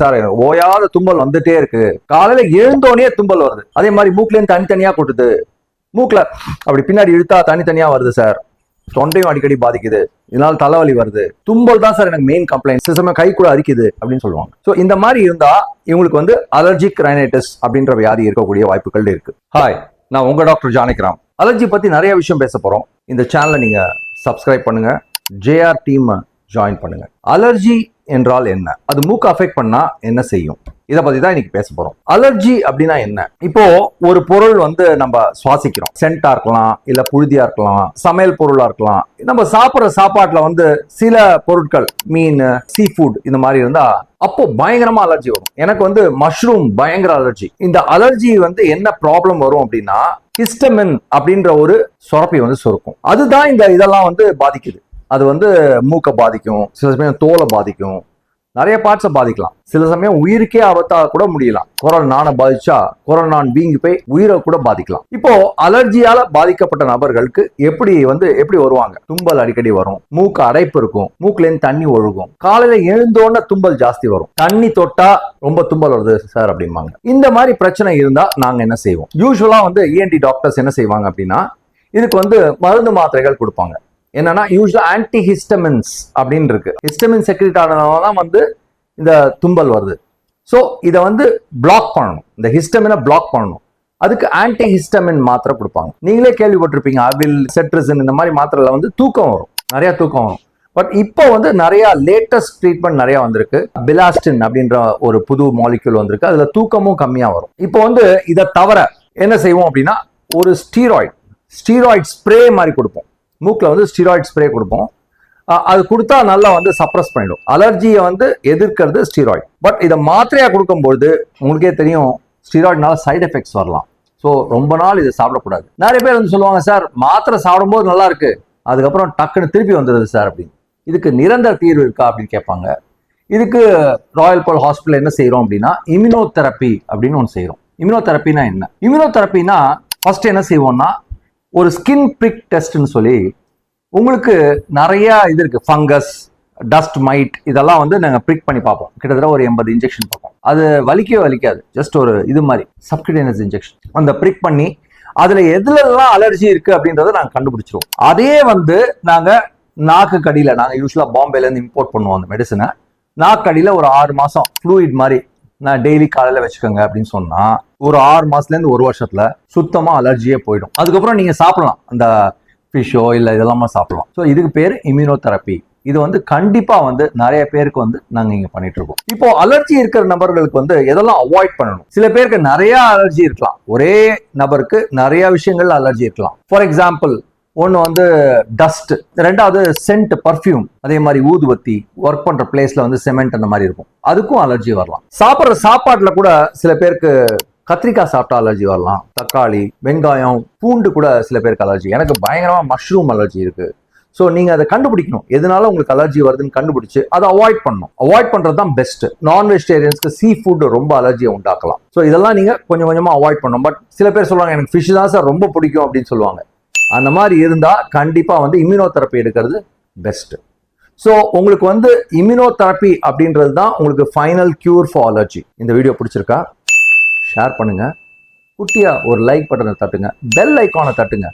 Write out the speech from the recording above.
Sir ஓயாத தும்பல் வந்துட்டே இருக்கு, காலையில எழுந்தோடனே தும்பல் வருது, அதே மாதிரி மூக்குல இருந்து தனித்தனியா கொட்டுது, மூக்குல அப்படி பின்னாடி இழுத்தா தனித்தனியா வருது சார், தொண்டையும் அடிக்கடி பாதிக்குது, இதனால தலைவலி வருது, தும்பல் தான் சார் எனக்கு மெயின் கம்ப்ளைண்ட், சில சமயம் கை கூட அரிக்குது அப்படின்னு சொல்லுவாங்க. ஸோ இந்த மாதிரி இருந்தா இவங்களுக்கு வந்து அலர்ஜிக் ரைனைட்டிஸ் அப்படின்ற வியாதி இருக்கக்கூடிய வாய்ப்புகள் இருக்கு. ஹாய், நான் உங்க டாக்டர் ஜானகிராம். அலர்ஜி பத்தி நிறைய விஷயம் பேச போறோம். இந்த சேனலை நீங்க சப்ஸ்கிரைப் பண்ணுங்க, ஜேஆர் டீம் ஜாயின் பண்ணுங்க. அலர்ஜி என்றால் என்ன, அது மூக்கு அஃபெக்ட் பண்ணா என்ன செய்யும், இதை பத்தி தான் இன்னைக்கு பேச போறோம். அலர்ஜி அப்படின்னா என்ன? இப்போ ஒரு பொருள் வந்து நம்ம சுவாசிக்கிறோம், சென்டா இருக்கலாம், இல்ல புழுதியா இருக்கலாம், சமையல் பொருளா இருக்கலாம். நம்ம சாப்பிட்ற சாப்பாட்டுல வந்து சில பொருட்கள், மீன், சீ ஃபுட் இந்த மாதிரி இருந்தா அப்போ பயங்கரமா அலர்ஜி வரும். எனக்கு வந்து மஷ்ரூம் பயங்கர அலர்ஜி. இந்த அலர்ஜி வந்து என்ன ப்ராப்ளம் வரும் அப்படின்னா, ஹிஸ்டமின் அப்படின்ற ஒரு சுரப்பி வந்து சுரக்கும். அதுதான் இதெல்லாம் வந்து பாதிக்குது. அது வந்து மூக்கை பாதிக்கும், சில சமயம் தோலை பாதிக்கும், நிறைய பார்ட்ஸை பாதிக்கலாம், சில சமயம் உயிருக்கே ஆபத்தா கூட முடியலாம். குரல் நானை பாதிச்சா குரல் நான் வீங்கி போய் உயிரை கூட பாதிக்கலாம். இப்போ அலர்ஜியால பாதிக்கப்பட்ட நபர்களுக்கு எப்படி வருவாங்க? தும்பல் அடிக்கடி வரும், மூக்கு அடைப்பு இருக்கும், மூக்குல இருந்து தண்ணி ஒழுகும், காலையில எழுந்தோன்னு தும்பல் ஜாஸ்தி வரும், தண்ணி தொட்டா ரொம்ப தும்பல் வருது சார் அப்படிம்பாங்க. இந்த மாதிரி பிரச்சனை இருந்தா நாங்க என்ன செய்வோம்? யூஸ்வலா வந்து இஎன்டி டாக்டர்ஸ் என்ன செய்வாங்க அப்படின்னா, இதுக்கு வந்து மருந்து மாத்திரைகள் கொடுப்பாங்க. என்னன்னா யூஸ்வலா ஆன்டிஹிஸ்டமின்ஸ் அப்படின்னு இருக்கு. ஹிஸ்டமின் செக்ரேட் ஆனதுனால தான் வந்து இந்த தும்பல் வருது. ஸோ இதை வந்து பிளாக் பண்ணணும், இந்த ஹிஸ்டமினை பிளாக் பண்ணணும். அதுக்கு ஆன்டிஹிஸ்டமின் மாத்திரை கொடுப்பாங்க. நீங்களே கேள்விப்பட்டிருப்பீங்க, அவில், செட்ரிசின் இந்த மாதிரி மாத்திரைல வந்து தூக்கம் வரும், நிறைய தூக்கம் வரும். பட் இப்போ வந்து நிறைய லேட்டஸ்ட் ட்ரீட்மெண்ட் நிறைய வந்திருக்கு. பிலாஸ்டின் அப்படின்ற ஒரு புது மாலிக்யூல் வந்திருக்கு, அதுல தூக்கமும் கம்மியா வரும். இப்போ வந்து இதை தவிர என்ன செய்வோம் அப்படின்னா, ஒரு ஸ்டீராய்ட் ஸ்ப்ரே மாதிரி கொடுப்போம். மூக்கில் வந்து ஸ்டீராய்ட் ஸ்ப்ரே கொடுப்போம். அது கொடுத்தா நல்லா வந்து சப்ரஸ் பண்ணிடும். அலர்ஜியை வந்து எதிர்க்கிறது ஸ்டீராய்ட். பட் இதை மாத்திரையா கொடுக்கும்போது உங்களுக்கே தெரியும், ஸ்டீராய்ட்னால சைடு எஃபெக்ட்ஸ் வரலாம். ஸோ ரொம்ப நாள் இதை சாப்பிடக்கூடாது. நிறைய பேர் வந்து சொல்லுவாங்க, சார் மாத்திரை சாப்பிடும்போது நல்லா இருக்கு, அதுக்கப்புறம் டக்குன்னு திருப்பி வந்துடுது சார் அப்படின்னு. இதுக்கு நிரந்தர தீர்வு இருக்கா அப்படின்னு கேட்பாங்க. இதுக்கு ராயல் பல் ஹாஸ்பிட்டல் என்ன செய்யறோம் அப்படின்னா, இம்யூனோதெரப்பி அப்படின்னு ஒன்று செய்யறோம். இம்யூனோதெரப்பினா என்ன? இம்யூனோதெரப்பினா ஃபர்ஸ்ட் என்ன செய்வோம்னா, ஒரு ஸ்கின் பிரிக் டெஸ்ட்னு சொல்லி, உங்களுக்கு நிறைய இது இருக்கு, ஃபங்கஸ், டஸ்ட் மைட், இதெல்லாம் வந்து நாங்கள் பிரிக் பண்ணி பார்ப்போம். கிட்டத்தட்ட ஒரு 80 இன்ஜெக்ஷன் பார்ப்போம். அது வலிக்கவே வலிக்காது, ஜஸ்ட் ஒரு இது மாதிரி சப்கியூட்டேனியஸ் இன்ஜெக்ஷன். அந்த பிரிக் பண்ணி அதுல எதுலெல்லாம் அலர்ஜி இருக்கு அப்படின்றத நாங்கள் கண்டுபிடிச்சிருவோம். அதே வந்து நாங்கள் நாக்கு கடியில, நாங்கள் யூஸ்வலா பாம்பேல இருந்து இம்போர்ட் பண்ணுவோம் அந்த மெடிசனை. நாக்கு கடியில ஒரு 6 மாசம் ஃப்ளூயிட் மாதிரி நான் டெய்லி காலையில வச்சுக்கோங்க அப்படின்னு சொன்னா, ஒரு 6 மாசத்துல இருந்து 1 வருஷத்துல சுத்தமா அலர்ஜியே போயிடும். அதுக்கப்புறம் நீங்க சாப்பிடலாம், அந்த ஃபிஷ்ஷோ இல்ல இதெல்லாமா சாப்பிடலாம். ஸோ இதுக்கு பேர் இம்யூனோதெரப்பி. இது வந்து கண்டிப்பா வந்து நிறைய பேருக்கு வந்து நாங்க இங்க பண்ணிட்டு இருக்கோம். இப்போ அலர்ஜி இருக்கிற நபர்களுக்கு வந்து எதெல்லாம் அவாய்ட் பண்ணணும்? சில பேருக்கு நிறைய அலர்ஜி இருக்கலாம், ஒரே நபருக்கு நிறைய விஷயங்கள் அலர்ஜி இருக்கலாம். ஃபார் எக்ஸாம்பிள், ஒன்று வந்து டஸ்ட், ரெண்டாவது சென்ட், பர்ஃப்யூம், அதே மாதிரி ஊதுவத்தி, ஒர்க் பண்ற பிளேஸ்ல வந்து சிமெண்ட் அந்த மாதிரி இருக்கும், அதுக்கும் அலர்ஜி வரலாம். சாப்பிட்ற சாப்பாட்டுல கூட சில பேருக்கு கத்திரிக்காய் சாப்பிட்டா அலர்ஜி வரலாம், தக்காளி, வெங்காயம், பூண்டு கூட சில பேருக்கு அலர்ஜி. எனக்கு பயங்கரமா மஷ்ரூம் அலர்ஜி இருக்கு. ஸோ நீங்க அதை கண்டுபிடிக்கணும், எதனால உங்களுக்கு அலர்ஜி வருதுன்னு கண்டுபிடிச்சு அதை அவாய்ட் பண்ணணும். அவாய்ட் பண்றது தான் பெஸ்ட். நான் வெஜிடேரியன்ஸ்க்கு சீ ஃபுட் ரொம்ப அலர்ஜியை உண்டாக்கலாம். ஸோ இதெல்லாம் நீங்க கொஞ்சம் கொஞ்சமா அவாய்ட் பண்ணணும். பட் சில பேர் சொல்லுவாங்க, எனக்கு ஃபிஷ் தான் சார் ரொம்ப பிடிக்கும் அப்படின்னு சொல்லுவாங்க. அந்த மாதிரி இருந்தா கண்டிப்பா வந்து இம்யூனோதெரப்பி எடுக்கிறது பெஸ்ட். ஸோ உங்களுக்கு வந்து இம்யூனோதெரப்பி அப்படின்றது தான் உங்களுக்கு ஃபைனல் கியூர் ஃபார் அலர்ஜி. இந்த வீடியோ பிடிச்சிருக்கா? ஷேர் பண்ணுங்க, குட்டியா ஒரு லைக் பட்டனை தட்டுங்க, பெல் ஐக்கானை தட்டுங்க.